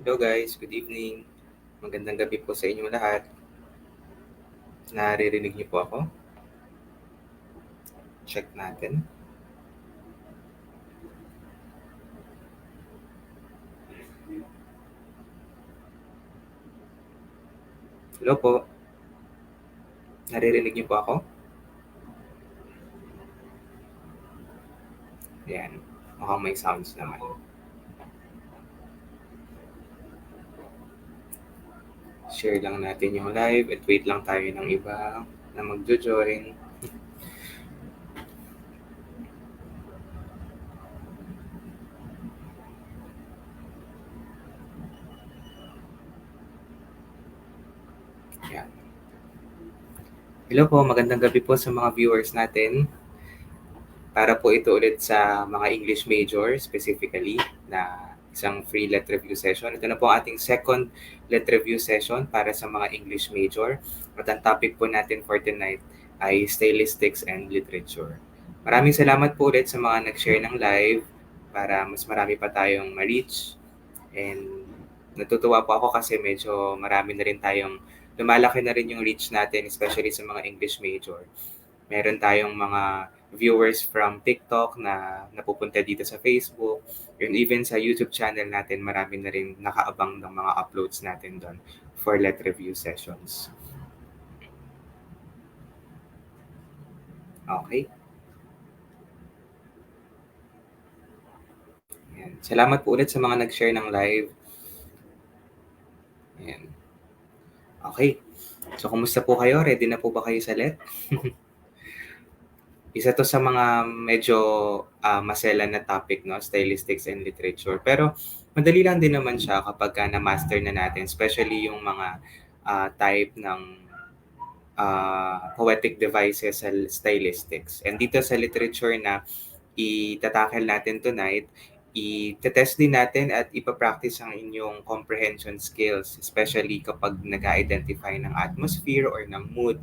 Hello guys, good evening. Magandang gabi po sa inyong lahat. Naririnig niyo po ako? Check natin. Hello po, naririnig niyo po ako? Ayan, mukhang may sounds naman. Share lang natin yung live at wait lang tayo ng iba na magjo-join. Ayan. Hello po, magandang gabi po sa mga viewers natin. Para po ito ulit sa mga English major specifically na isang free let review session. Ito na po ang ating second let review session para sa mga English major. At ang topic po natin for tonight ay stylistics and literature. Maraming salamat po ulit sa mga nag-share ng live para mas marami pa tayong ma-reach. And natutuwa po ako kasi medyo marami na rin tayong lumalaki na rin yung reach natin, especially sa mga English major. Meron tayong mga viewers from TikTok na napupunta dito sa Facebook. And even sa YouTube channel natin, marami na rin nakaabang ng mga uploads natin doon for let review sessions. Okay? Ayan. Salamat po ulit sa mga nag-share ng live. Ayan. Okay. So, kumusta po kayo? Ready na po ba kayo sa let? Isa to sa mga medyo maselan na topic, no? Stylistics and literature. Pero madali lang din naman siya kapag na-master na natin, especially yung mga type ng poetic devices sa stylistics. And dito sa literature na itatakel natin tonight, i-test din natin at ipapractice ang inyong comprehension skills, especially kapag nag-identify ng atmosphere or ng mood.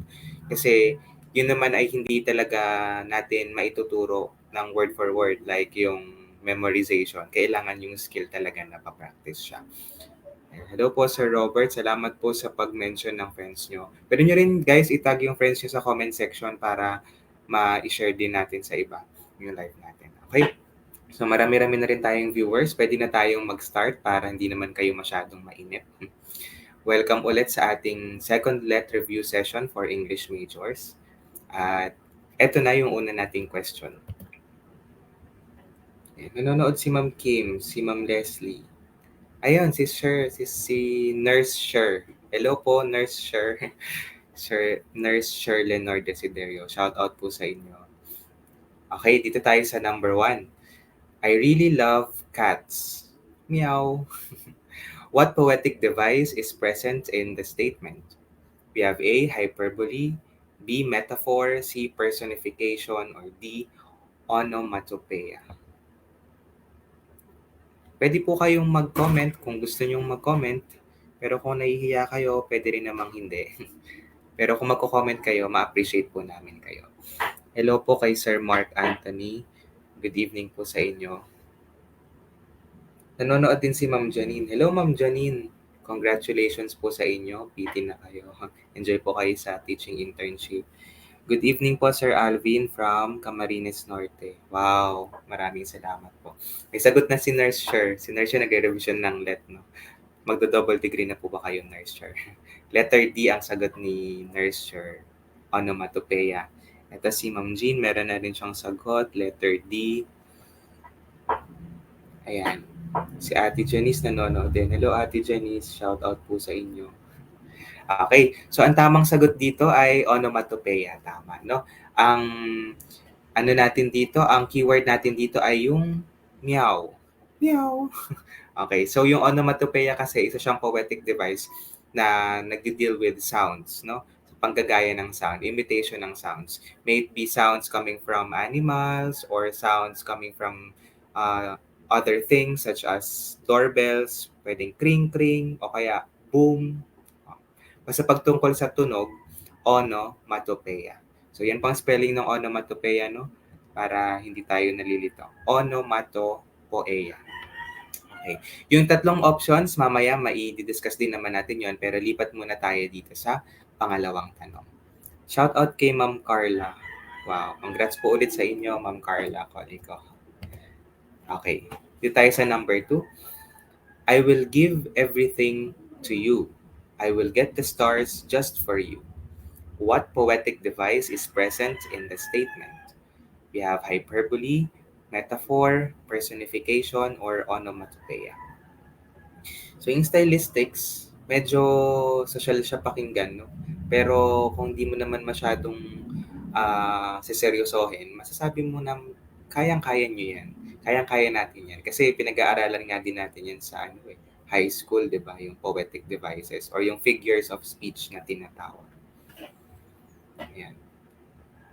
Kasi yun naman ay hindi talaga natin maituturo ng word for word like yung memorization. Kailangan yung skill talaga na pa-practice siya. Hello po Sir Robert, salamat po sa pag-mention ng friends nyo. Pwede nyo rin guys itag yung friends nyo sa comment section para ma-share din natin sa iba yung live natin. Okay? So marami-rami na rin tayong viewers. Pwede na tayong mag-start para hindi naman kayo masyadong mainip. Welcome ulit sa ating second let review session for English majors. At eto na yung una nating question. Nanonood si Ma'am Kim, si Ma'am Leslie. Ayun, si Nurse Sher. Hello po, Nurse Sher. Nurse Sher Lenore Desiderio. Shout out po sa inyo. Okay, dito tayo sa number 1. I really love cats. Meow. What poetic device is present in the statement? We have A, hyperbole, B, metaphor, C, personification, or D, onomatopoeia. Pwede po kayong mag-comment kung gusto nyong mag-comment. Pero kung nahihiya kayo, pwede rin namang hindi. Pero kung magko-comment kayo, ma-appreciate po namin kayo. Hello po kay Sir Mark Anthony. Good evening po sa inyo. Nanonood din si Ma'am Janine. Hello Ma'am Janine. Congratulations po sa inyo. PT na kayo. Enjoy po kayo sa teaching internship. Good evening po Sir Alvin from Camarines Norte. Wow, maraming salamat po. May sagot na si Nurse Sher. Si Nurse Sher nagre-revision ng let, no? Magdo-double degree na po ba kayo, Nurse Sher? Letter D ang sagot ni Nurse Sher. Onomatopoeia. Ito si Ma'am Jean, meron na rin siyang sagot. Letter D. Ayan. Si Ate Janice nanonood din. Hello Ate Janice, shout out po sa inyo. Okay, so ang tamang sagot dito ay onomatopoeia, tama, no? Ang ano natin dito, ang keyword natin dito ay yung meow. Meow. Okay, so yung onomatopoeia kasi isa siyang poetic device na nagde-deal with sounds, no? Panggagaya ng sound, imitation ng sounds. May it be sounds coming from animals or sounds coming from other things such as doorbells, pwedeng kring-kring o kaya boom. Basta pagtungkol sa tunog, onomatopoeia. So yan pang spelling ng onomatopoeia, no? Para hindi tayo nalilito. Onomatopoeia. Okay. Yung tatlong options, mamaya mai-discuss din naman natin yon, pero lipat muna tayo dito sa pangalawang tanong. Shoutout kay Ma'am Carla. Wow, congrats po ulit sa inyo, Ma'am Carla. Ko. Okay, dito tayo sa number 2. I will give everything to you. I will get the stars just for you. What poetic device is present in the statement? We have hyperbole, metaphor, personification, or onomatopoeia. So yung stylistics, medyo social siya pakinggan, no? Pero kung di mo naman masyadong seseryosohin, masasabi mo na kayang-kaya nyo yan. Kayang-kaya natin yan. Kasi pinag-aaralan nga din natin yan sa high school, di ba? Yung poetic devices or yung figures of speech na tinatawag. Ayan.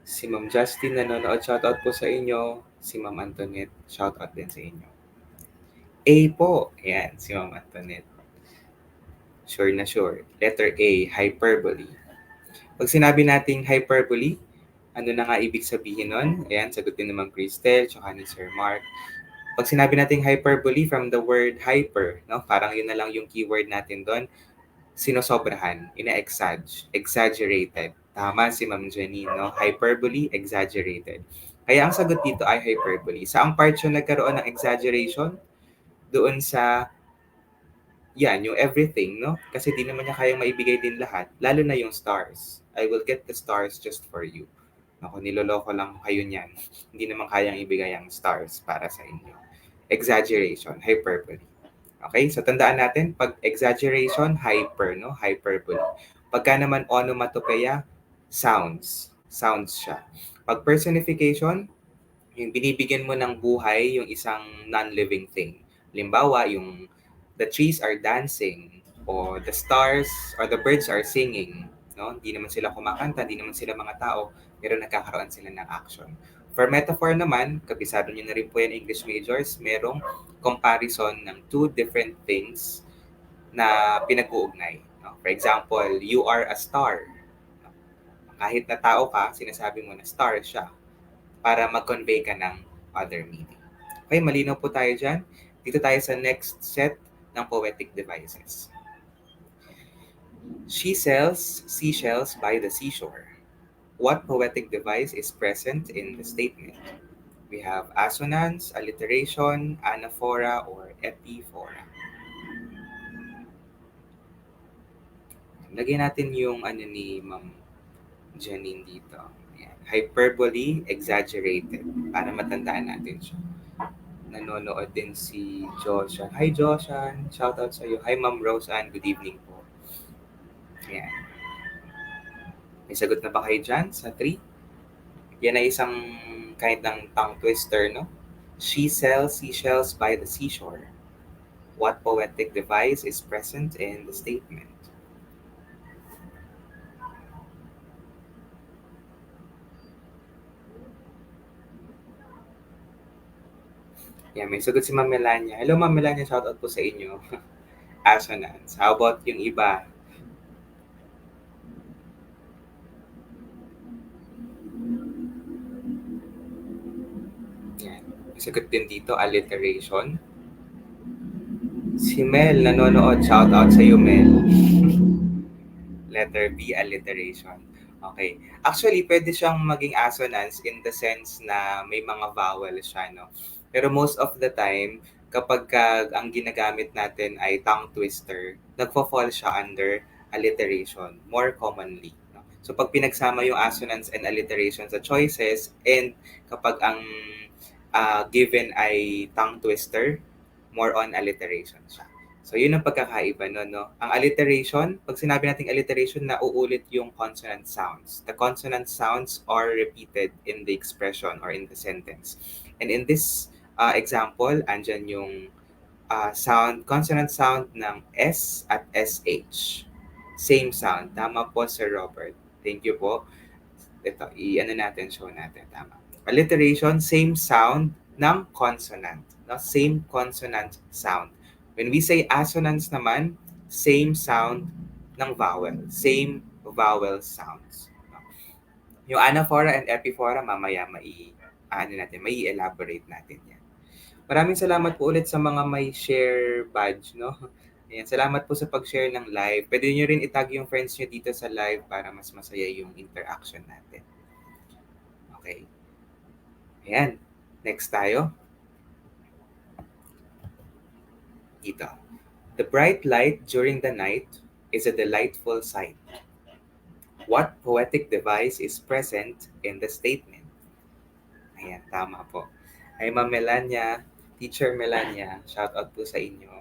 Si Ma'am Justin nanonood, shoutout po sa inyo. Si Ma'am Antoinette, shoutout din sa inyo. A po. Ayan, si Ma'am Antoinette. Sure na sure. Letter A, hyperbole. Pag sinabi nating hyperbole, ano na nga ibig sabihin nun? Ayan, sagot din naman Cristel, tsaka ni Sir Mark. Pag sinabi nating hyperbole from the word hyper, no? Parang yun na lang yung keyword natin doon, sinosobrahan, exaggerated. Tama si Ma'am Jenny, no? Hyperbole, exaggerated. Kaya ang sagot dito ay hyperbole. Saang part yung nagkaroon ng exaggeration? Doon sa yan, yung everything, no? Kasi di naman niya kayang maibigay din lahat, lalo na yung stars. I will get the stars just for you. Ako, niloloko lang kayo niyan. Hindi naman kayang ibigay ang stars para sa inyo. Exaggeration, hyperbole. Okay, so tandaan natin, pag exaggeration, hyper, no? Hyperbole. Pagka naman onomatopoeia, sounds. Sounds siya. Pag personification, yung binibigyan mo ng buhay yung isang non-living thing. Halimbawa, yung the trees are dancing or the stars or the birds are singing. No? Hindi naman sila kumakanta, hindi naman sila mga tao, pero nagkakaroon sila ng action. For metaphor naman, kabisado nyo na rin po yan English majors, merong comparison ng two different things na pinag-uugnay. No? For example, you are a star. Kahit na tao ka, sinasabi mo na star siya para mag-convey ka ng other meaning. Okay, malinaw po tayo dyan. Dito tayo sa next set ng poetic devices. She sells seashells by the seashore. What poetic device is present in the statement? We have assonance, alliteration, anaphora, or epiphora. Lagyan natin yung ni Ma'am Janine dito. Ayan. Hyperbole, exaggerated. Para matandaan natin siya. Nanonood din si Joshan. Hi Joshan, shoutout sa iyo. Hi Ma'am Roseanne, good evening po. Ayan. May sagot na ba kayo dyan sa 3? Yan ay isang kind ng tongue twister, no? She sells seashells by the seashore. What poetic device is present in the statement? Yan, may sagot si Ma'am Melania. Hello Ma'am Melania, shoutout po sa inyo. Assonance. How about yung iba? Yan. May sagot din dito, alliteration. Si Mel nanonood. Shoutout sa iyo, Mel. Letter B, alliteration. Okay. Actually, pwede siyang maging assonance in the sense na may mga vowel siya, no? Pero most of the time, kapag ang ginagamit natin ay tongue twister, nagfo-fall siya under alliteration more commonly. No? So, pag pinagsama yung assonance and alliteration sa choices, and kapag ang given ay tongue twister, more on alliteration siya. So, yun ang pagkakaiba nun, no? Ang alliteration, pag sinabi nating alliteration, nauulit yung consonant sounds. The consonant sounds are repeated in the expression or in the sentence. And in this example, andyan yung consonant sound ng S at SH. Same sound. Tama po, Sir Robert. Thank you po. Ito, natin, show natin. Tama. Alliteration, same sound ng consonant. No? Same consonant sound. When we say assonance naman, same sound ng vowel. Same vowel sounds. No? Yung anaphora and epiphora, mamaya mai-elaborate natin yan. Maraming salamat po ulit sa mga may share badge, no? Ayan, salamat po sa pag-share ng live. Pwede nyo rin itag yung friends nyo dito sa live para mas masaya yung interaction natin. Okay. Ayan. Next tayo. Dito. The bright light during the night is a delightful sight. What poetic device is present in the statement? Ayan, tama po. Ay, Ma'am Melania, Teacher Melania, shout out po sa inyo.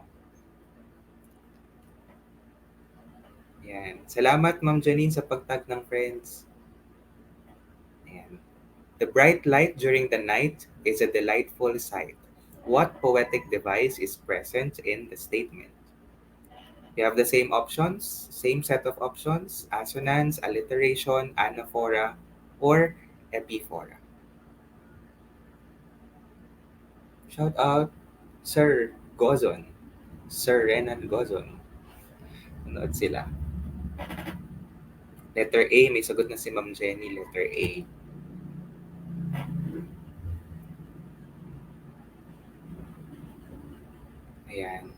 Ayan. Salamat, Ma'am Janine, sa pagtag ng friends. Ayan. The bright light during the night is a delightful sight. What poetic device is present in the statement? You have the same options, same set of options, assonance, alliteration, anaphora, or epiphora. Shout out, Sir Gozon. Sir Renan Gozon. Nanood sila. Letter A, may sagot na si Ma'am Jenny, letter A. Ayan.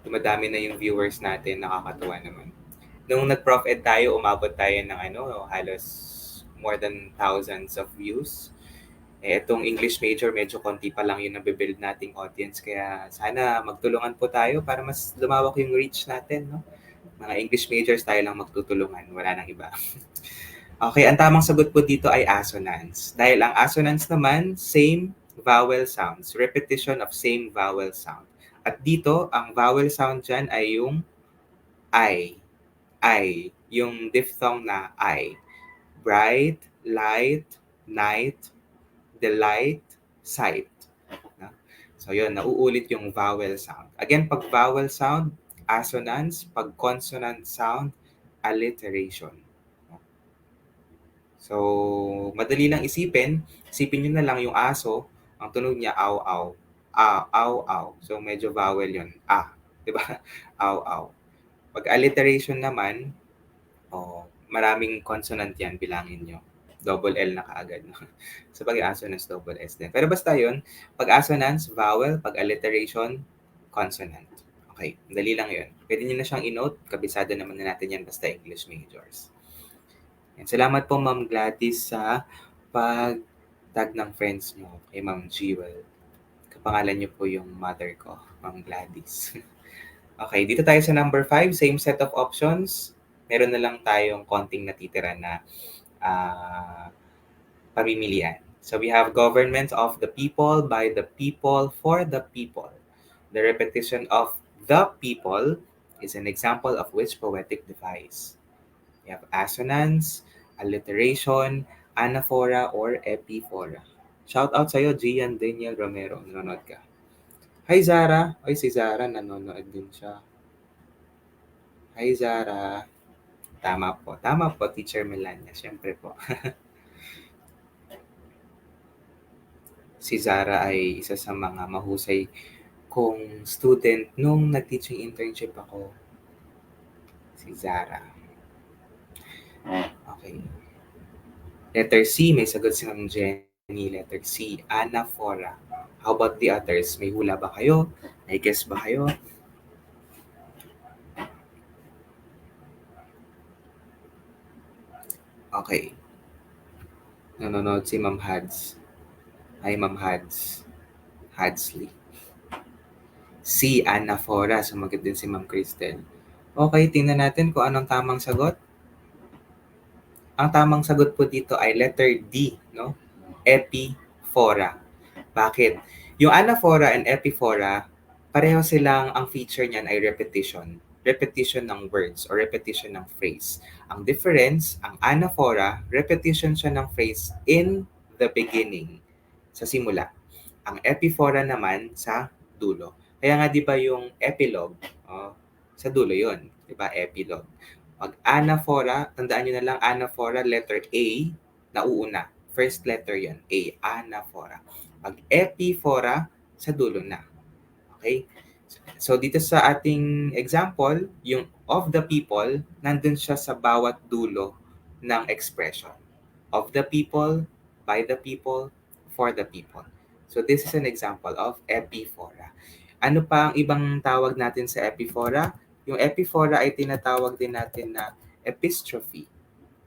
Dumadami na yung viewers natin, nakakatuwa naman. Nung nag-prof ed tayo, umabot tayo ng halos more than thousands of views. Itong English major, medyo konti pa lang yung nabibuild nating audience. Kaya sana magtulungan po tayo para mas lumawak yung reach natin. No? Mga English majors tayo lang magtutulungan. Wala nang iba. Okay, ang tamang sagot po dito ay assonance. Dahil ang assonance naman, same vowel sounds. Repetition of same vowel sound. At dito, ang vowel sound dyan ay yung I. Yung diphthong na I. Bright, light, night, delight, sight. So yun, nauulit yung vowel sound. Again, pag vowel sound, assonance. Pag consonant sound, alliteration. So, madali lang isipin. Isipin nyo na lang yung aso, ang tunog niya, aw, aw. Aw, aw. So, medyo vowel yun. Diba? Aw, aw. Pag alliteration naman, maraming consonant yan, bilangin nyo. Double L na kaagad. No? So, pag assonance, double S din. Pero basta yun, pag assonance, vowel. Pag alliteration, consonant. Okay, dali lang yun. Pwede nyo na siyang i-note. Kabisado naman na natin yan basta English majors. Yan. Salamat po, Ma'am Gladys, sa pag-tag ng friends nyo kay Ma'am Jewel. Kapangalan nyo po yung mother ko, Ma'am Gladys. Okay, dito tayo sa number 5, same set of options. Meron na lang tayong konting natitira na pamimilian. So we have government of the people, by the people, for the people. The repetition of the people is an example of which poetic device? We have assonance, alliteration, anaphora, or epiphora. Shout out sa'yo, Gian Daniel Romero. Nanonood ka. Hi, Zara. Ay, si Zara, nanonood din siya. Hi, Zara. Tama po. Tama po, Teacher Melania. Siyempre po. Si Zara ay isa sa mga mahusay kong student nung nag-teaching internship ako. Si Zara. Okay. Letter C, may sagot si Ma'am Jenny. Letter C, anaphora. How about the others? May hula ba kayo? May guess ba kayo? Okay. Nanonood si Ma'am Hads. Hi, Ma'am Hads. Hadsley. C, anaphora. Sumagot din si Ma'am Cristel. Okay, tingnan natin kung anong tamang sagot. Ang tamang sagot po dito ay letter D, no? Epiphora. Bakit? Yung anaphora and epiphora, pareho silang ang feature niyan ay repetition. Repetition ng words or repetition ng phrase. Ang difference, ang anaphora, repetition siya ng phrase in the beginning, sa simula. Ang epiphora naman sa dulo. Kaya nga 'di ba yung epilogue, sa dulo 'yon, 'di ba? Epilogue. Pag anaphora, tandaan niyo na lang anaphora letter A, nauuna. First letter 'yan, A, anaphora. Pag epiphora, sa dulo na. Okay? So dito sa ating example, yung of the people, nandun siya sa bawat dulo ng expression. Of the people, by the people, for the people. So this is an example of epiphora. Ano pa ang ibang tawag natin sa epiphora? Yung epiphora ay tinatawag din natin na epistrophe.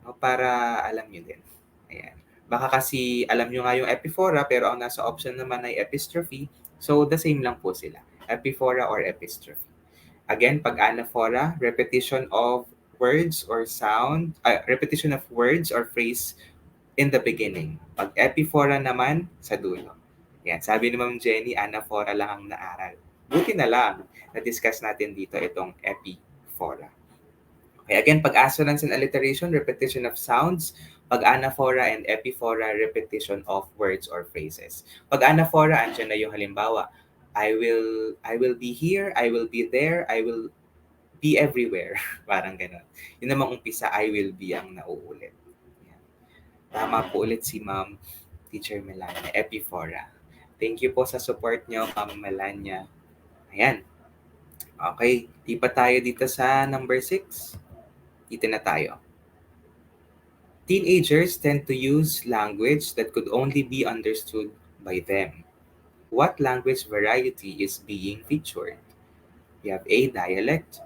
No? Para alam nyo din. Ayan. Baka kasi alam nyo nga yung epiphora pero ang nasa option naman ay epistrophe. So the same lang po sila. Epiphora or epistrophe. Again, pag anaphora, repetition of words or sound, repetition of words or phrase in the beginning. Pag epiphora naman, sa dulo. Yan, sabi ni Ma'am Jenny, anaphora lang ang naaral. Buti na lang, na-discuss natin dito itong epiphora. Okay, again, pag assonance and alliteration, repetition of sounds. Pag anaphora and epiphora, repetition of words or phrases. Pag anaphora, andyan na yung halimbawa, I will be here, I will be there, I will be everywhere. Parang ganun. Yun namang umpisa, I will be ang nauulit. Yan. Tama po ulit si Ma'am Teacher Melania, epiphora. Thank you po sa support nyo, Ma'am Melania. Ayan. Okay, lipat tayo dito sa number 6. Dito na tayo. Teenagers tend to use language that could only be understood by them. What language variety is being featured? You have A, dialect,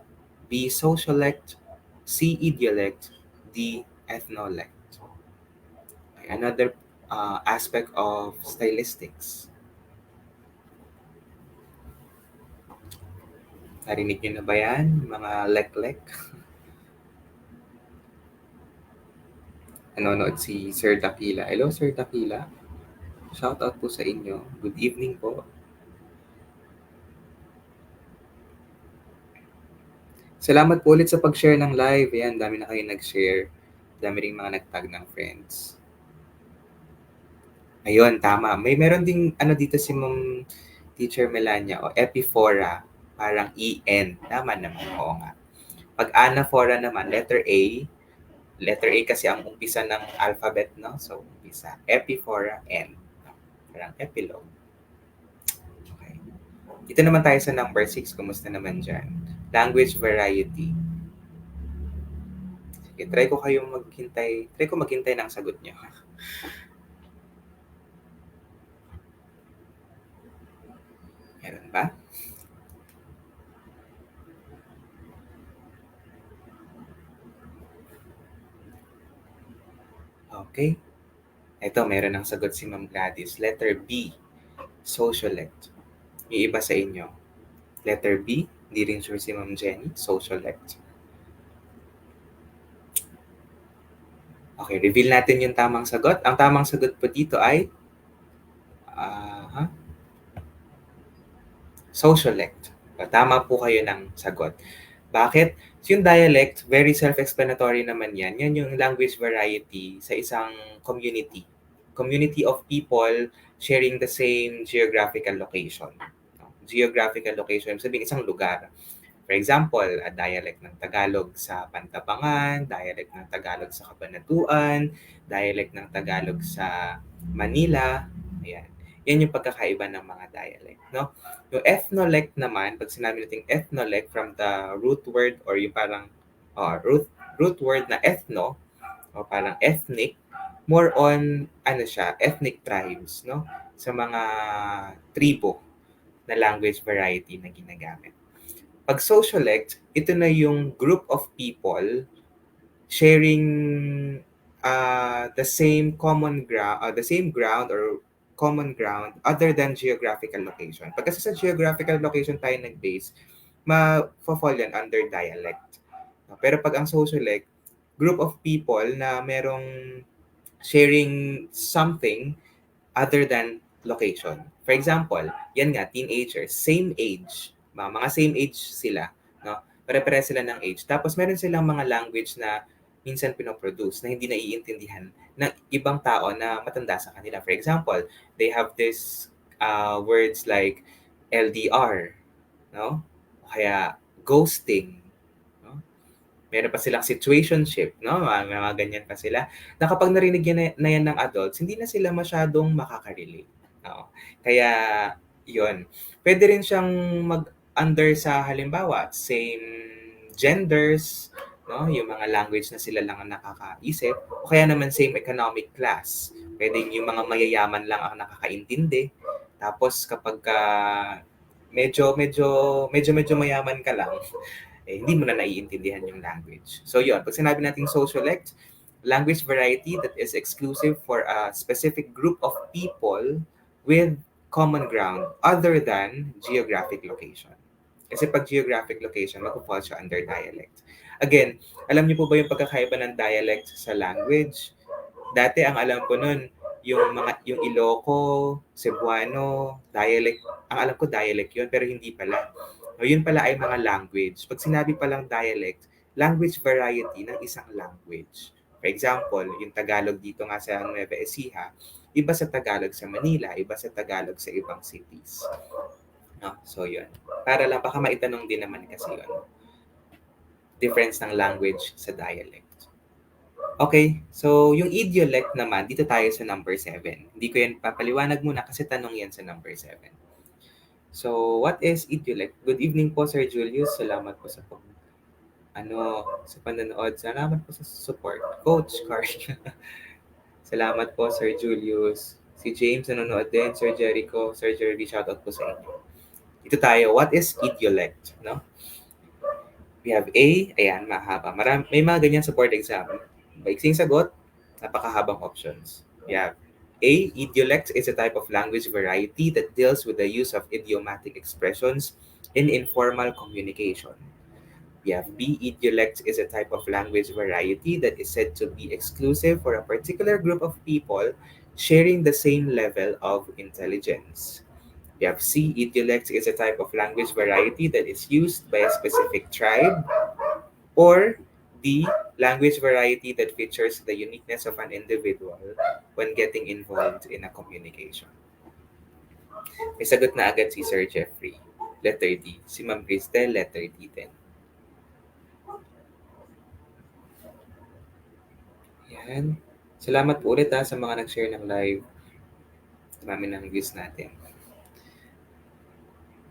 B, sociolect, C, idiolect, D, ethnolect. Okay, another aspect of stylistics. Narinig nyo na ba yan? Mga lek-lek? Nanonood si Sir Dakila. Hello, Sir Dakila. Shout out po sa inyo. Good evening po. Salamat po ulit sa pag-share ng live. Ayan, dami na kayo nag-share. Dami rin mga nag-tag ng friends. Ayun, tama. Meron ding dito si Ma'am Teacher Melania, epiphora, parang EN. Tama naman, oo nga. Pag anaphora naman, letter A kasi ang umpisa ng alphabet, no? So, umpisa. Epiphora, N. Parang epilogue. Okay. Dito naman tayo sa number 6. Kumusta naman dyan? Language variety. Sige, try ko maghintay ng sagot nyo. Meron ba? Okay. Ito, meron ng sagot si Ma'am Gladys. Letter B, sociolect. Yung iba sa inyo. Letter B, hindi rin sure si Ma'am Jenny, sociolect. Okay, reveal natin yung tamang sagot. Ang tamang sagot po dito ay sociolect. Tama po kayo ng sagot. Bakit? Yung dialect, very self-explanatory naman yan. Yan yung language variety sa isang community. Community of people sharing the same geographical location. Geographical location, sabihin isang lugar. For example, a dialect ng Tagalog sa Pantabangan, dialect ng Tagalog sa Cabanatuan, dialect ng Tagalog sa Manila. Ayan. Yan yung pagkakaiba ng mga dialect, no? Yung ethnolect naman, pag sinabi natin ethnolect from the root word or yung parang root word na ethno o parang ethnic, more on ethnic tribes, no? Sa mga tribo na language variety na ginagamit. Pag sociolect, ito na yung group of people sharing the same ground or common ground other than geographical location. Pag kasi sa geographical location tayo nag-base, ma-fall yan under dialect. Pero pag ang sociolect, group of people na merong sharing something other than location. For example, yan nga, teenagers, same age. Mga same age sila. No? Pare-pare sila ng age. Tapos meron silang mga language na minsan pinoproduce na hindi naiintindihan ng ibang tao na matanda sa kanila. For example, they have this words like LDR, no? Kaya ghosting, no? Meron pa silang situationship, no? Mga ganyan pa sila. Na kapag narinig na yan ng adults, hindi na sila masyadong makaka-relate. No? Kaya, yon. Pwede rin siyang mag-under sa halimbawa, same genders, no? Yung mga language na sila lang ang nakakaisip, o kaya naman same economic class. Pwede yung mga mayayaman lang ang nakakaintindi, Tapos kapag medyo medyo medyo mayaman ka lang, eh, hindi mo na naiintindihan yung language. So yun, pag sinabi nating sociolect, language variety that is exclusive for a specific group of people with common ground other than geographic location. Kasi pag geographic location, mag-fall siya under dialect. Again, alam niyo po ba yung pagkakaiba ng dialect sa language? Dati ang alam ko nun, yung Iloco, Cebuano, dialect, ang alam ko dialect yun, pero hindi pala. O yun pala ay mga language. Pag sinabi palang dialect, language variety ng isang language. For example, yung Tagalog dito nga sa Nueva Ecija, iba sa Tagalog sa Manila, iba sa Tagalog sa ibang cities. No? So yun. Para lang, baka maitanong din naman kasi yun. Difference ng language sa dialect. Okay, so yung idiolect naman, dito tayo sa number 7. Hindi ko yan papaliwanag muna kasi tanong yan sa number 7. So, what is idiolect? Good evening po, Sir Julius. Salamat po sa sa panonood. Salamat po sa support. Coach Carl. Salamat po, Sir Julius. Si James nanonood din, Sir Jericho, Sir Jerry, shoutout po sa inyo. Ito tayo, what is idiolect? No? We have A, ayan, mahaba. May mga ganyan sa board exam. Baiksing sagot, napakahabang options. We have A, idiolect is a type of language variety that deals with the use of idiomatic expressions in informal communication. We have B, idiolect is a type of language variety that is said to be exclusive for a particular group of people sharing the same level of intelligence. We have C, idiolect is a type of language variety that is used by a specific tribe. Or D, language variety that features the uniqueness of an individual when getting involved in a communication. May sagot na agad si Sir Jeffrey. Letter D. Si Ma'am Cristel, letter D din. Yan. Salamat po ulit sa mga nag-share ng live. Marami ng views natin.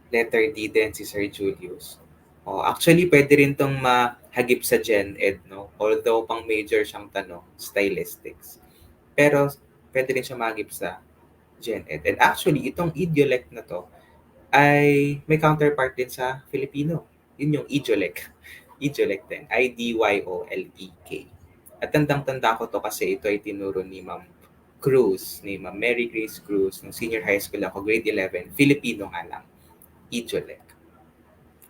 Letter D din si Sir Julius. Oh, actually, pwede rin tong mahagip sa Gen Ed, no? Although pang major siyang tanong, stylistics. Pero pwede rin siya mahagip sa Gen Ed. And actually, itong idiolect na to ay may counterpart din sa Filipino. Yun yung idiolect. Idiolect din. Idyolek. At tandang-tanda ko to kasi ito ay tinuro ni Ma'am Cruz, ni Ma'am Mary Grace Cruz, nung senior high school ako, grade 11, Filipino nga lang. Idiolect.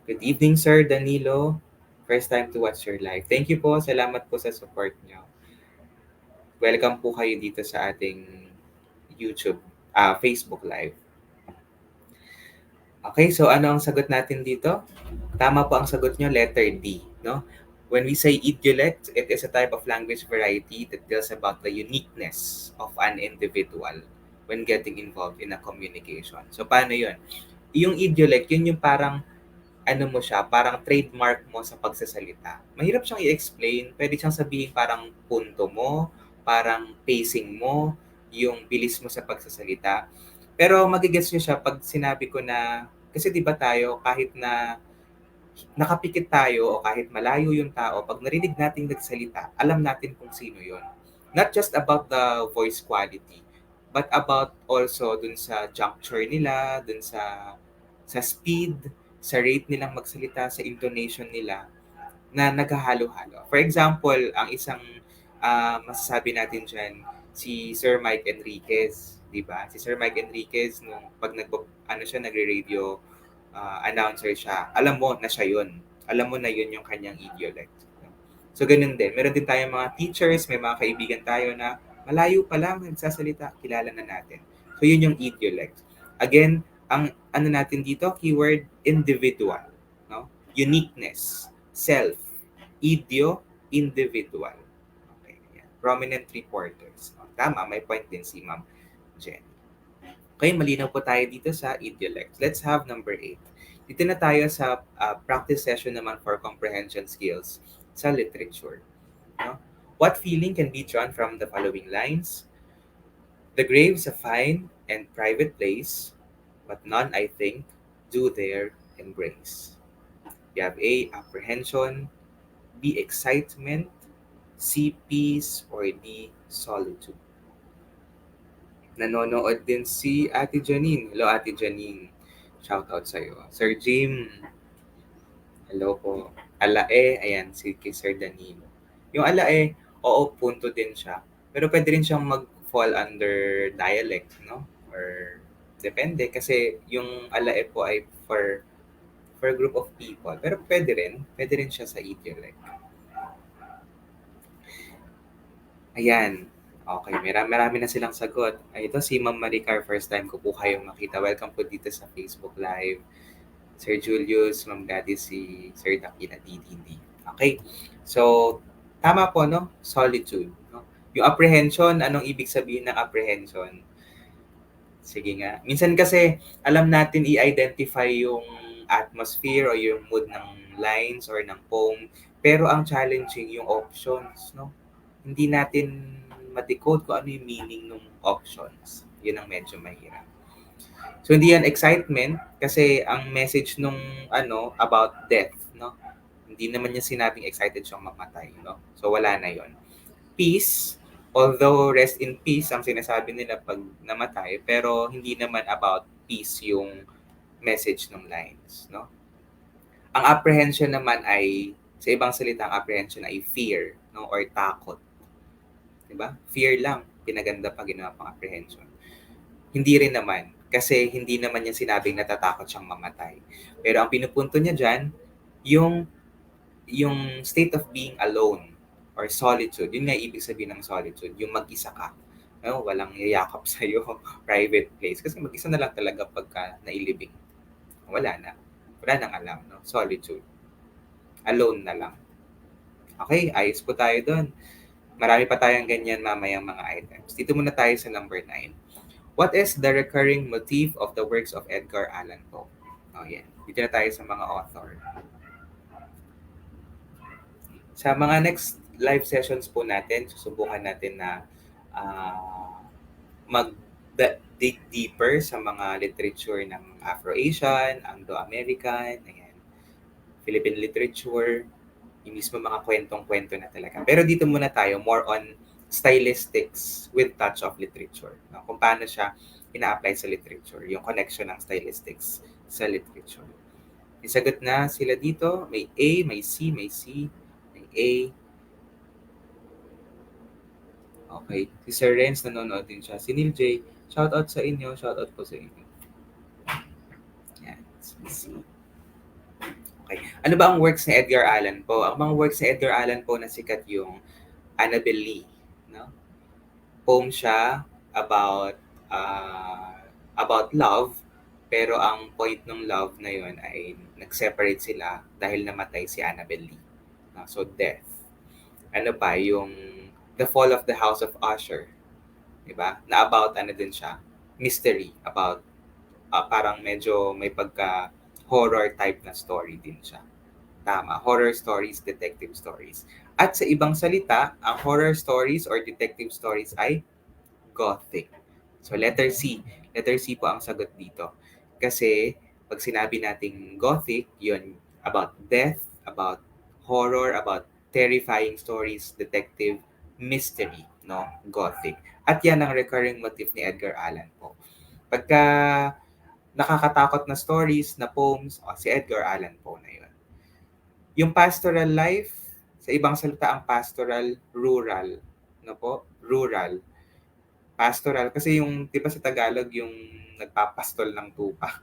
Good evening, Sir Danilo. First time to watch your live. Thank you po. Salamat po sa support nyo. Welcome po kayo dito sa ating Facebook Live. Okay, so ano ang sagot natin dito? Tama po ang sagot nyo, letter D. No? When we say idiolect, it is a type of language variety that tells about the uniqueness of an individual when getting involved in a communication. So, paano yun? Yung idiolect, yun yung parang mo siya, parang trademark mo sa pagsasalita. Mahirap siyang i-explain. Pwede siyang sabihin parang punto mo, parang pacing mo, yung bilis mo sa pagsasalita. Pero magigets nyo siya pag sinabi ko na, kasi di ba tayo, kahit na nakapikit tayo o kahit malayo yung tao, pag narinig natin nagsalita, alam natin kung sino yon. Not just about the voice quality, but about also dun sa juncture nila, dun sa speed, sa rate nilang magsalita, sa intonation nila, na naghahalo-halo. For example, ang isang masasabi natin dyan, si Sir Mike Enriquez, di ba? Si Sir Mike Enriquez, nung pag nagre-radio announcer siya, alam mo na siya yun. Alam mo na yun yung kanyang idiolect. So, ganun din. Meron din tayong mga teachers, may mga kaibigan tayo na malayo pa lang nagsasalita, kilala na natin. So, yun yung idiolect. Again, ang ano natin dito, keyword individual, no? Uniqueness, self, idio, individual. Okay, yan. Prominent reporters. No? Tama, may point din si Ma'am Jen. Okay, malinaw po tayo dito sa idiolect. Let's have number 8. Dito na tayo sa practice session naman for comprehension skills sa literature. No? What feeling can be drawn from the following lines? The grave's a fine and private place, but none, I think, do there embrace. You have A, apprehension, B, excitement, C, peace, or D, solitude. Nanonood din si Ate Janine. Hello, Ate Janine. Shoutout sa'yo. Sir Jim, hello po. Alae, ayan, si kay Sir Danilo. Yung Alae, oo, punto din siya. Pero pwede rin siyang mag-fall under dialect, no? Or depende kasi yung Alae po ay for a group of people. Pero pwede rin siya sa idiolect. Ayan. Okay, marami na silang sagot. Ay, ito si Ma'am Maricar, first time ko po kayong makita. Welcome po dito sa Facebook Live. Sir Julius, Ma'am Gladys, si Sir Dakina DDD. Okay. So, tama po, no? Solitude. No? Yung apprehension, anong ibig sabihin ng apprehension? Sige nga. Minsan kasi, alam natin i-identify yung atmosphere o yung mood ng lines or ng poem. Pero ang challenging yung options, no? Hindi natin ma-decode kung ano yung meaning ng options. Yun ang medyo mahirap. So hindi yan excitement kasi ang message nung about death, no? Hindi naman niya sinabing excited siyang mamatay, no? So wala na 'yon. Peace, although rest in peace ang sinasabi nila pag namatay, pero hindi naman about peace yung message ng lines, no? Ang apprehension naman ay sa ibang salita ang apprehension ay fear, no, or takot, 'di ba? Fear lang pinaganda pa ginawa pang apprehension. Hindi rin naman. Kasi hindi naman niya sinabing natatakot siyang mamatay. Pero ang pinupunto niya dyan, yung, yung state of being alone or solitude. Yun nga ibig sabihin ng solitude. Yung mag-isa ka. No? Walang yayakap sa'yo, private place. Kasi mag-isa na lang talaga pagka nailibing. Wala na. Wala nang alam. No? Solitude. Alone na lang. Okay, ayos po tayo doon. Marami pa tayong ganyan mamayang mga items. Dito muna tayo sa number 9. What is the recurring motif of the works of Edgar Allan Poe? Oh, yan. Dito na tayo sa mga author. Sa mga next live sessions po natin, susubukan natin na mag-dig deeper sa mga literature ng Afro-Asian, Anglo-American, ayan, Philippine literature, yung mismo mga kwentong-kwento na talaga. Pero dito muna tayo, more on stylistics with touch of literature. No? Kung paano siya ina-apply sa literature, yung connection ng stylistics sa literature. May sagot na sila dito, may A, may C, may C, may A. Okay, si Sir Renz nanonood din siya. Si Neil J, shoutout sa inyo, shoutout po sa inyo. Yan, C. Okay. Ano ba ang works ni Edgar Allan Poe? Ang mga works ni Edgar Allan Poe na sikat yung Annabel Lee. No? Poem siya about love, pero ang point ng love na yon ay nag-separate sila dahil namatay si Annabel Lee. So, death. Ano pa, yung The Fall of the House of Usher. Diba? Na about ano din siya, mystery, about parang medyo may pagka horror type na story din siya. Tama, horror stories, detective stories. At sa ibang salita, ang horror stories or detective stories ay Gothic. So letter C. Letter C po ang sagot dito. Kasi pag sinabi nating Gothic, yun about death, about horror, about terrifying stories, detective, mystery, no? Gothic. At yan ang recurring motif ni Edgar Allan Poe. Pagka nakakatakot na stories, na poems, si Edgar Allan Poe na yun. Yung pastoral life, sa ibang salita ang pastoral, rural. No po? Rural. Pastoral. Kasi yung, di ba sa Tagalog, yung nagpapastol ng tupa.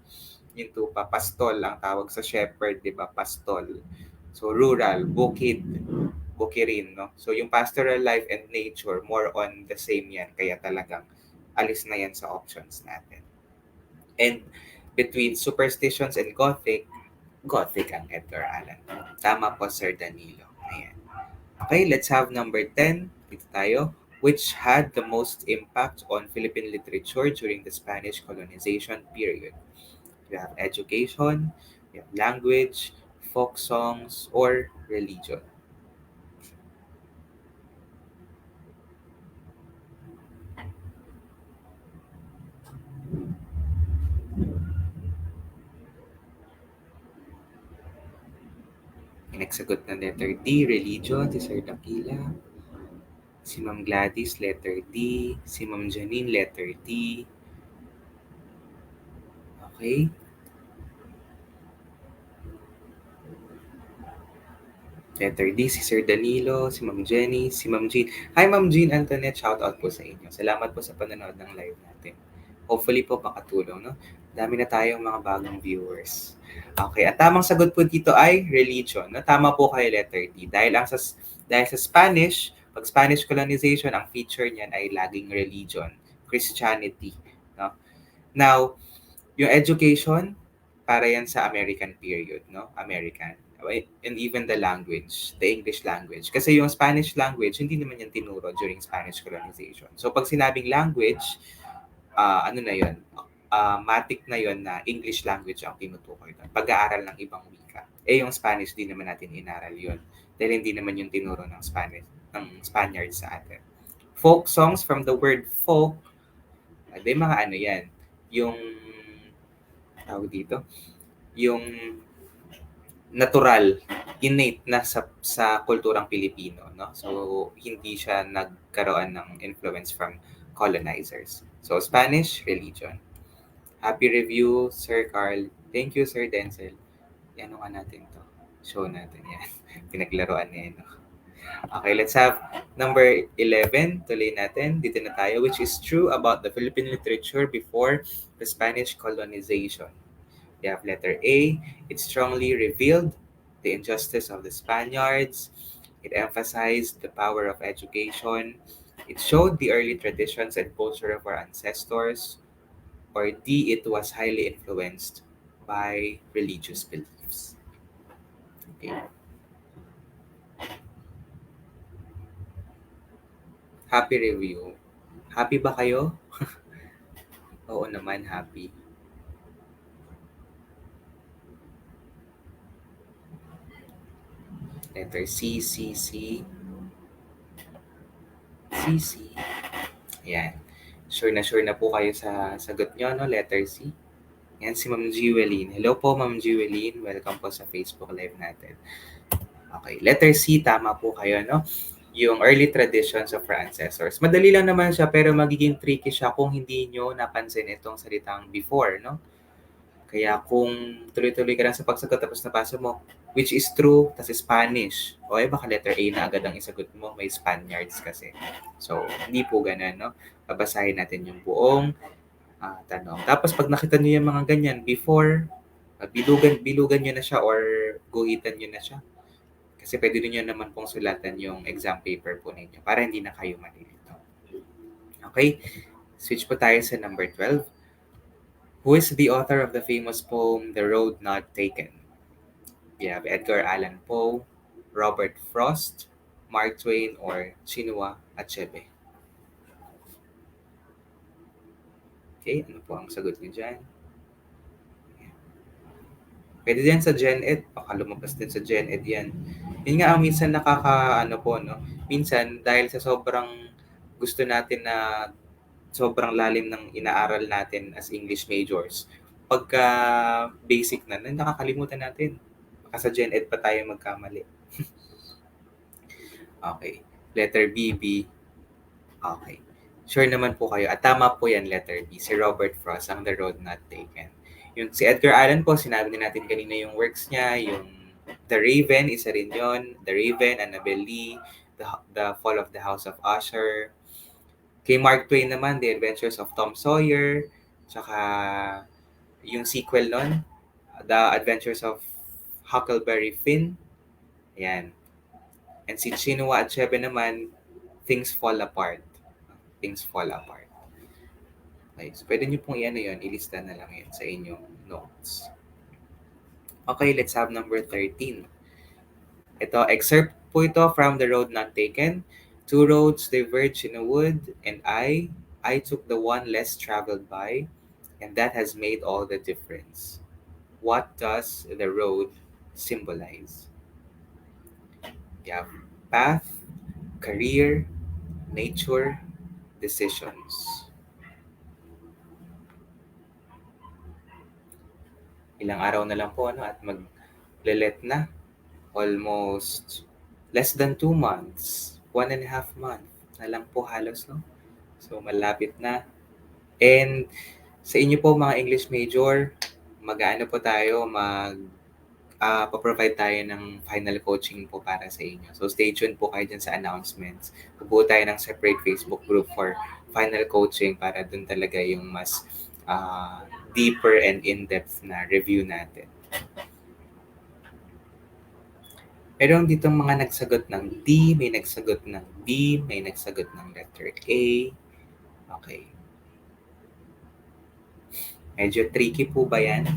Yung tupa, pastol ang tawag sa shepherd, di ba? Pastol. So, rural, bukid, bukirin, no? So, yung pastoral life and nature, more on the same yan. Kaya talagang alis na yan sa options natin. And between superstitions and Gothic, Gothic ang Edgar Allan. Tama po, Sir Danilo. Ayan. Okay, let's have number 10. Dito tayo. Which had the most impact on Philippine literature during the Spanish colonization period? You have education, you have language, folk songs, or religion. Yung nagsagot ng letter D, religion, si Sir Dakila. Si Ma'am Gladys, letter D. Si Ma'am Janine, letter D. Okay. Letter D, si Sir Danilo, si Ma'am Jenny, si Ma'am Jean. Hi Ma'am Jean Antoinette, shout out po sa inyo. Salamat po sa panonood ng live natin. Hopefully po makatulong, no? Dami na tayong mga bagong viewers. Okay, at tamang sagot po dito ay religion. No? Tama po kayo, letter D. Dahil sa Spanish, pag Spanish colonization, ang feature niyan ay laging religion, Christianity. No? Now, yung education, para yan sa American period, no? American. And even the language, the English language. Kasi yung Spanish language, hindi naman yan tinuro during Spanish colonization. So pag sinabing language, ano na yun? Matic na yun na English language ang tinutukoy doon. Pag-aaral ng ibang wika. Eh yung Spanish, di naman natin inaral yun. Dahil hindi naman yung tinuro ng Spanish, ng Spaniards sa atin. Folk songs from the word folk, di mga ano yan, yung tawag dito, yung natural, innate na sa kulturang Pilipino, no? So hindi siya nagkaroon ng influence from colonizers. So Spanish, religion. Happy review, Sir Carl. Thank you, Sir Denzel. Ano nga natin to? Show natin yan. Pinaglaruan niya yun. No? Okay, let's have number 11. Tuloy natin. Dito na tayo. Which is true about the Philippine literature before the Spanish colonization. We have letter A. It strongly revealed the injustice of the Spaniards. It emphasized the power of education. It showed the early traditions and culture of our ancestors. Or D. It was highly influenced by religious beliefs. Okay. Happy review. Happy ba kayo? Oo naman, happy. Letter C, C, C. C, C. Ayan. Sure na po kayo sa sagot nyo, no? Letter C. Yan si Ma'am Jewelyn. Hello po, Ma'am Jewelyn. Welcome po sa Facebook Live natin. Okay, letter C, tama po kayo, no? Yung early traditions of our ancestors. Madali lang naman siya, pero magiging tricky siya kung hindi nyo napansin itong salitang before, no? Kaya kung tuloy-tuloy ka lang sa pagsagot tapos nabasa mo, which is true, tas Spanish. O baka letter A na agad ang isagot mo, may Spaniards kasi. So, hindi po ganun, no? Babasahin natin yung buong tanong. Tapos pag nakita niyo yung mga ganyan, before, bilugan nyo na siya or guhitan nyo na siya. Kasi pwede niyo naman pong sulatan yung exam paper po ninyo para hindi na kayo malilito. Okay? Switch po tayo sa number 12. Who is the author of the famous poem, The Road Not Taken? We have Edgar Allan Poe, Robert Frost, Mark Twain, or Chinua Achebe. Okay, ano po ang sagot niyo dyan? Pwede din sa GenEd, baka lumabas din sa GenEd yan. Yun nga ang minsan no? Minsan dahil sa sobrang gusto natin na sobrang lalim ng inaaral natin as English majors, pagka basic na, nakakalimutan natin. Baka sa GenEd pa tayo magkamali. Okay. Letter B, B. Okay. Sure naman po kayo. At tama po yan, letter B. Si Robert Frost, ang The Road Not Taken. Yung si Edgar Allan po, sinabi na natin kanina yung works niya, yung The Raven, isa rin yun. The Raven, Annabel Lee, the Fall of the House of Usher. Kay Mark Twain naman, The Adventures of Tom Sawyer, tsaka yung sequel nun, The Adventures of Huckleberry Finn. Ayan. And si Chinua Achebe naman, Things Fall Apart. Things Fall Apart. Okay, so pwede nyo pong iano yun, ilista na lang yun sa inyong notes. Okay, let's have number 13. Ito, excerpt po ito from The Road Not Taken. Two roads diverge in a wood, and I took the one less traveled by, and that has made all the difference. What does the road symbolize? You have path, career, nature, decisions. Ilang araw na lang po at mag-let na. Almost less than 2 months, 1.5 months. na lang po halos, no? So, malapit na. And sa inyo po mga English major, mag-aano po tayo, pa-provide tayo ng final coaching po para sa inyo. So, stay tuned po kayo dyan sa announcements. Bubuo tayo ng separate Facebook group for final coaching para dun talaga yung mas deeper and in-depth na review natin. Meron dito mga nagsagot ng D, may nagsagot ng B, may nagsagot ng letter A. Okay. Medyo tricky po ba yan?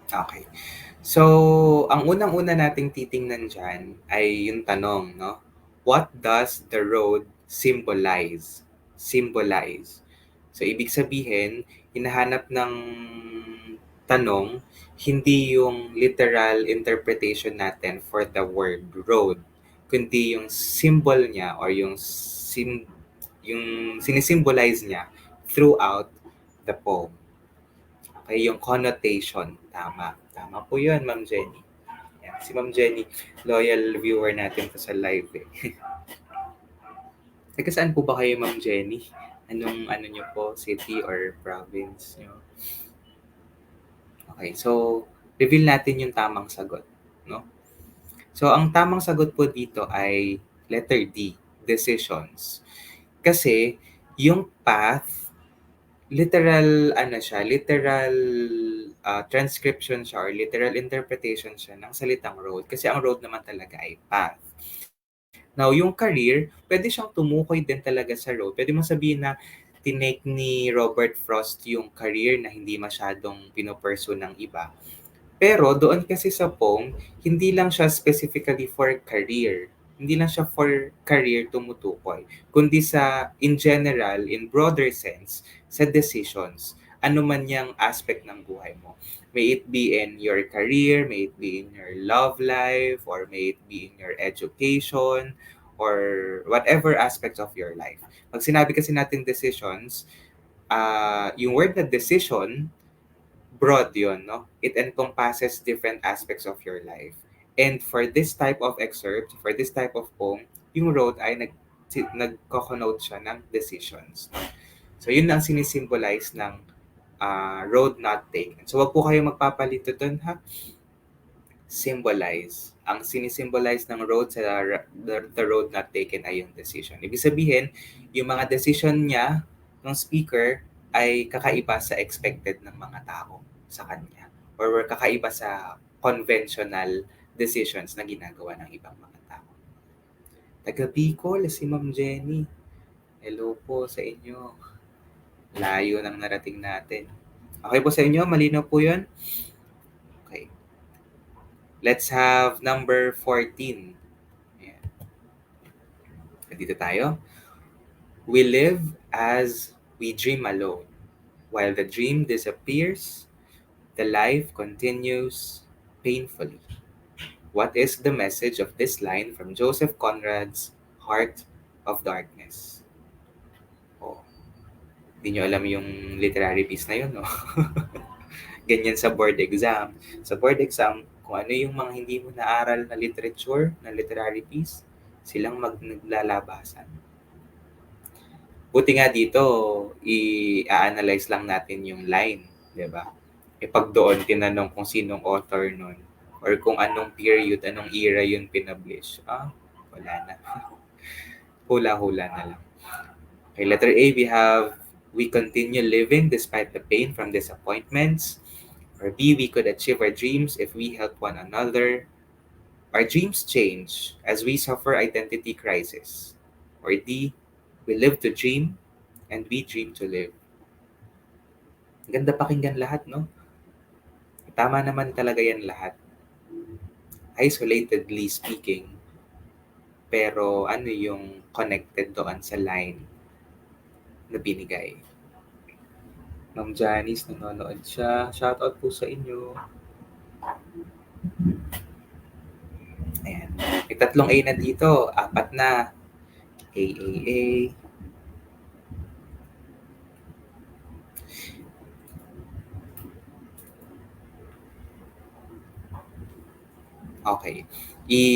Okay. So, ang unang-una nating titingnan dyan ay yung tanong, no? What does the road symbolize? Symbolize. So, ibig sabihin, hinahanap ng tanong, hindi yung literal interpretation natin for the word road, kundi yung symbol niya or yung sinisimbolize niya throughout the poem. Okay, yung connotation. Tama. Tama po yun, Ma'am Jenny. Yan. Si Ma'am Jenny, loyal viewer natin to sa live eh. Taga saan po ba kayo, Ma'am Jenny? Anong ano nyo po, city or province nyo? Okay, so reveal natin yung tamang sagot, no? So ang tamang sagot po dito ay letter D, decisions. Kasi yung path, literal ano siya, literal transcription siya or literal interpretation siya ng salitang road kasi ang road naman talaga ay path. Now, yung career, pwede siyang tumukoy din talaga sa road. Pwede mo sabihin na tinake ni Robert Frost yung career na hindi masyadong pinopursue ng iba. Pero doon kasi sa poem, hindi lang siya specifically for career. Hindi lang siya for career tumutukoy. Kundi sa, in general, in broader sense, sa decisions. Ano man yung aspect ng buhay mo. May it be in your career, may it be in your love life, or may it be in your education, or whatever aspects of your life. Pag sinabi kasi natin decisions, yung word na decision, broad yun, no? It encompasses different aspects of your life. And for this type of excerpt, for this type of poem, yung road ay nagko-connote siya ng decisions. No? So, yun ang sinisimbolize ng road not taken. So, wag po kayo magpapalito dun, ha? Symbolize. Ang sinisimbolize ng road sa the road not taken ay yung decision. Ibig sabihin, yung mga decision niya, ng speaker, ay kakaiba sa expected ng mga tao sa kanya. Or kakaiba sa conventional decisions na ginagawa ng ibang mga tao. Taga Bicol, si Ma'am Jenny. Hello po sa inyo. Layo ng narating natin. Okay po sa inyo? Malinaw po yun? Okay. Let's have number 14. Ayan. Dito tayo. We live as we dream alone. While the dream disappears, the life continues painfully. What is the message of this line from Joseph Conrad's Heart of Darkness? Oh, hindi nyo alam yung literary piece na yun, no? Ganyan sa board exam. Sa board exam, kung ano yung mga hindi mo naaral na literature, na literary piece, silang naglalabasan. Buti nga dito, i-analyze lang natin yung line, di ba? E pag doon, tinanong kung sinong author nun, or kung anong period, anong era yun pinablish, wala na. Hula-hula na lang. Okay, letter A, we continue living despite the pain from disappointments. Or B, we could achieve our dreams if we help one another. Our dreams change as we suffer identity crisis. Or D, we live to dream and we dream to live. Ganda pakinggan lahat, no? Tama naman talaga yan lahat. Isolatedly speaking. Pero ano yung connected doon sa line na binigay? Ma'am Janice, nanonood siya. Shoutout po sa inyo. Ayan. May tatlong A na dito. Apat na. A, A, A. Okay.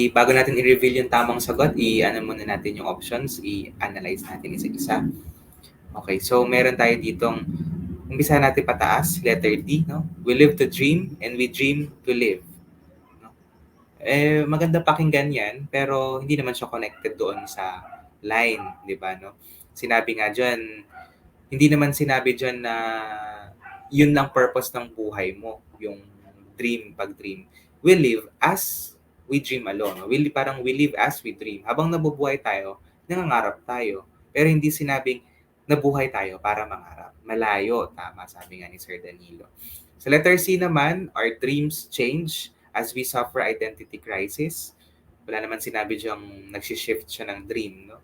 Bago natin i-reveal yung tamang sagot, i-ano muna natin yung options, i-analyze natin isa-isa. Okay, so meron tayo ditong, umpisa natin pataas, letter D, no? We live to dream and we dream to live. No? Maganda pakinggan yan, pero hindi naman siya connected doon sa line, di ba, no? Sinabi nga dyan, hindi naman sinabi dyan na yun lang purpose ng buhay mo, yung dream, pag-dream. We live as we dream alone. Parang we live as we dream. Habang nabubuhay tayo, nangangarap tayo. Pero hindi sinabing nabuhay tayo para mangarap. Malayo, tama sabi nga ni Sir Danilo. Sa letter C naman, our dreams change as we suffer identity crisis. Wala naman sinabi diyang nagsishift siya ng dream, no?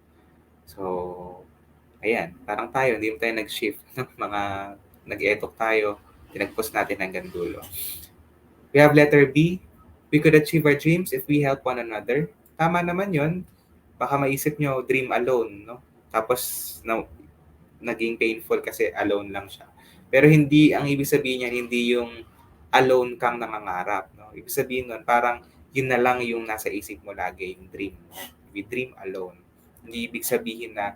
So, ayan, parang tayo, hindi tayo nag-shift. Mga nag-etok tayo, tinag-post natin hanggang dulo. We have letter B. We could achieve our dreams if we help one another. Tama naman yon. Baka maisip nyo, dream alone, no? Tapos, naging painful kasi alone lang siya. Pero hindi, ang ibig sabihin niya, hindi yung alone kang nangangarap, no? Ibig sabihin nun, parang yun na lang yung nasa isip mo lagi, yung dream mo. We dream alone. Hindi ibig sabihin na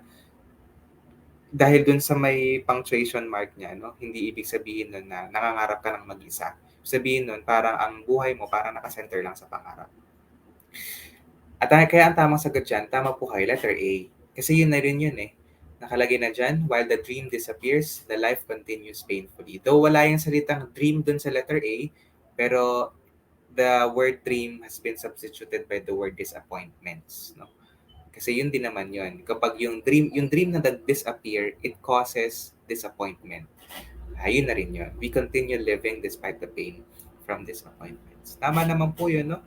dahil dun sa may punctuation mark niya, no? Hindi ibig sabihin nun na nangangarap ka ng mag-isa. Sabihin nun, parang ang buhay mo parang nakasenter lang sa pangarap. At kaya ang tamang sagot dyan, tama po kayo, letter A. Kasi yun na rin yun eh. Nakalagay na dyan, while the dream disappears, the life continues painfully. Though wala yung salitang dream dun sa letter A, pero the word dream has been substituted by the word disappointments. No? Kasi yun din naman yun. Kapag yung dream na disappear, it causes disappointment. Ayun na rin yun. We continue living despite the pain from disappointments. Tama naman po yun, no?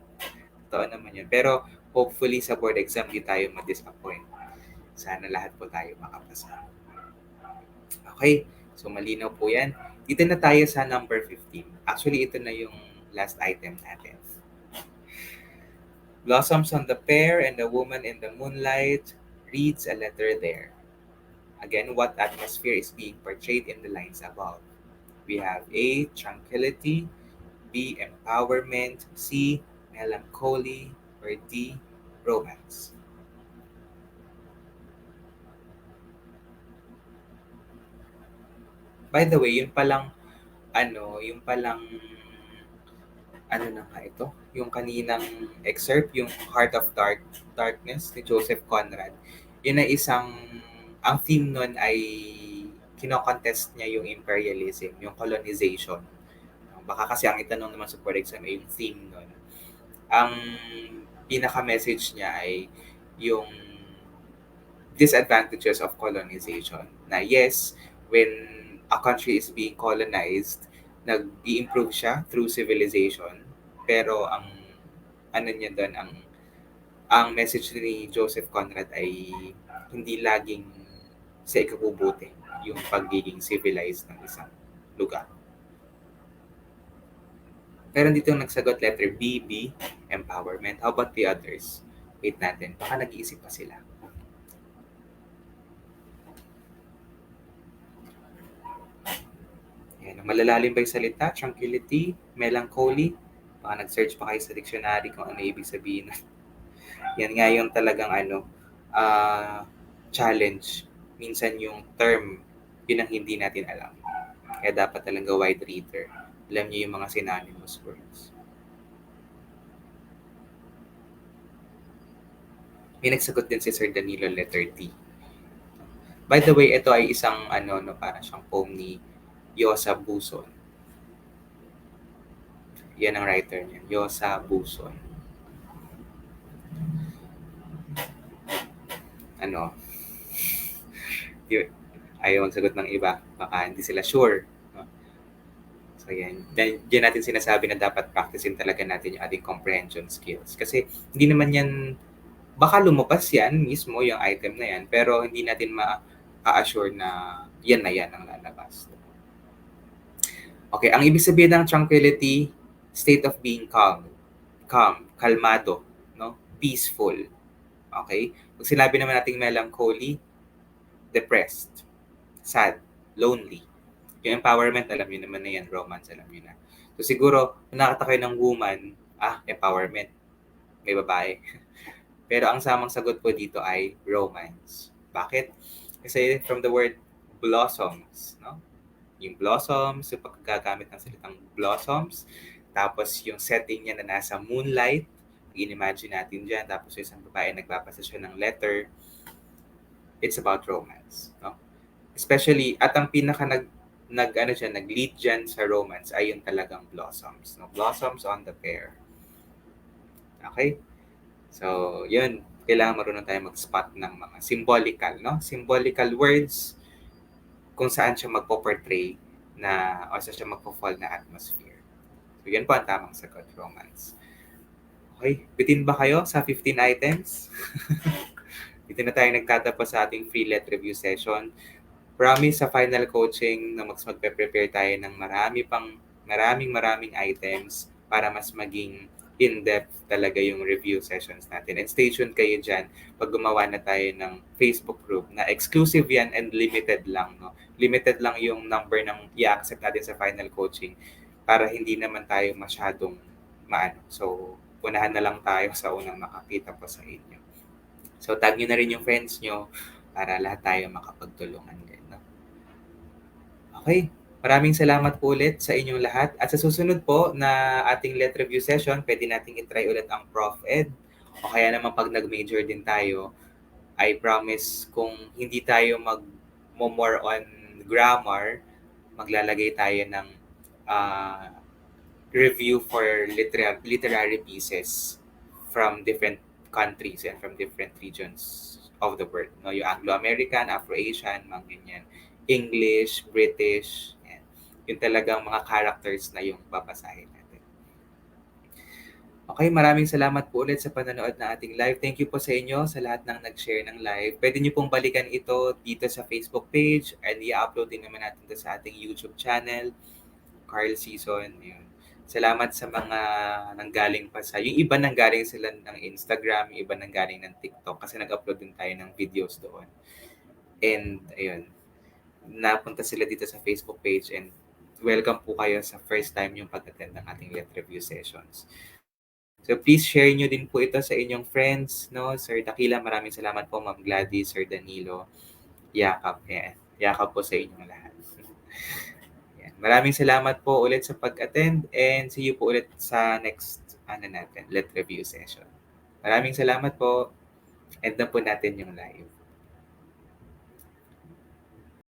Totoo naman yun. Pero hopefully sa board exam, di tayo ma-disappoint. Sana lahat po tayo makapasa. Okay, so malinaw po yan. Dito na tayo sa number 15. Actually, ito na yung last item natin. Blossoms on the pear and the woman in the moonlight reads a letter there. Again, what atmosphere is being portrayed in the lines above? We have A, tranquility, B, empowerment, C, melancholy, or D, romance. By the way, ano na nga ito? Yung kaninang excerpt, yung Heart of Darkness ni Joseph Conrad. Yun ay ang theme nun ay kinocontest niya yung imperialism, yung colonization. Baka kasi ang itanong naman sa board exam ay yung theme nun. Ang pinaka-message niya ay yung disadvantages of colonization. Na yes, when a country is being colonized, nag-i-improve siya through civilization. Pero ano niya doon, ang message ni Joseph Conrad ay hindi laging sa ikabubuti yung pagiging civilized ng isang lugar. Pero dito nagsagot letter B, empowerment. How about the others? Wait natin, baka nag-iisip pa sila. Yan, malalalim ba yung salita? Tranquility, melancholy. Baka nag-search pa kayo sa dictionary kung ano ibig sabihin. Yan nga yung talagang challenge. Minsan yung term, yun ang hindi natin alam. Kaya dapat talaga wide reader. Alam niyo yung mga synonymous words. May nagsagot din si Sir Danilo letter T. By the way, ito ay isang para siyang poem ni Yosa Buson. Yan ang writer niya, Yosa Buson. Ayaw magsagot ng iba. Baka hindi sila sure. No? So yan. Diyan natin sinasabi na dapat practicein talaga natin yung ating comprehension skills. Kasi hindi naman yan, baka lumabas yan mismo yung item na yan, pero hindi natin ma-assure na yan ang lalabas. Okay, ang ibig sabihin ng tranquility, state of being calm, kalmado, no? Peaceful. Okay? Pag sinabi naman nating melancholy, depressed, sad, lonely. Yung empowerment, alam niyo naman na yan. Romance, alam niyo na. So siguro, kung nakita kayo ng woman, empowerment. may babae. Pero ang samang sagot po dito ay romance. Bakit? Kasi from the word blossoms, no? Yung blossoms, yung paggagamit ng salitang blossoms, tapos yung setting niya na nasa moonlight, imagine natin dyan, tapos yung isang babae nagbabasa siya ng letter, it's about romance, no? Especially, at ang pinaka nag-lead dyan sa romance ay yung talagang blossoms, no? Blossoms on the pear. Okay? So, yun. Kailangan marunong tayo mag-spot ng mga symbolical, no? Symbolical words kung saan siya magpo-portray na o saan siya magpo-fall na atmosphere. So, yan po ang tamang sagot, romance. Okay, bitin ba kayo sa 15 items? Dito na tayo nagtatapos sa ating free let review session. Promise sa final coaching na magpe-prepare tayo ng maraming items para mas maging in-depth talaga yung review sessions natin. And stay tuned kayo dyan pag gumawa na tayo ng Facebook group na exclusive yan and limited lang. No? Limited lang yung number ng i-accept natin sa final coaching para hindi naman tayo masyadong maano. So, unahan na lang tayo sa unang makakita po sa inyo. So, tag nyo na rin yung friends nyo para lahat tayo makapagtulungan din. No? Okay. Maraming salamat po ulit sa inyong lahat. At sa susunod po na ating let review session, pwede nating itry ulit ang Prof. Ed. O kaya naman pag nag-major din tayo, I promise kung hindi tayo more on grammar, maglalagay tayo ng review for literary pieces from different countries and from different regions of the world. No, yung Anglo-American, Afro-Asian, mga ganyan. English, British, yan. Yung talagang mga characters na yung babasahin natin. Okay, maraming salamat po ulit sa panonood ng ating live. Thank you po sa inyo, sa lahat ng nag-share ng live. Pwede nyo pong balikan ito dito sa Facebook page and i-upload din naman natin ito sa ating YouTube channel, Carl Season. Yun. Salamat sa mga nanggaling pa sa... Yung iba nanggaling sila ng Instagram, yung iba nanggaling ng TikTok kasi nag-upload din tayo ng videos doon. And ayun, napunta sila dito sa Facebook page and welcome po kayo sa first time yung pag-attend ng ating let review sessions. So please share nyo din po ito sa inyong friends, no? Sir Dakila, maraming salamat po, Ma'am Gladys, Sir Danilo, Yakap, yan. Yakap po sa inyong lahat. Yan. Maraming salamat po ulit sa pag-attend and see you po ulit sa next let review session. Maraming salamat po. End na po natin yung live.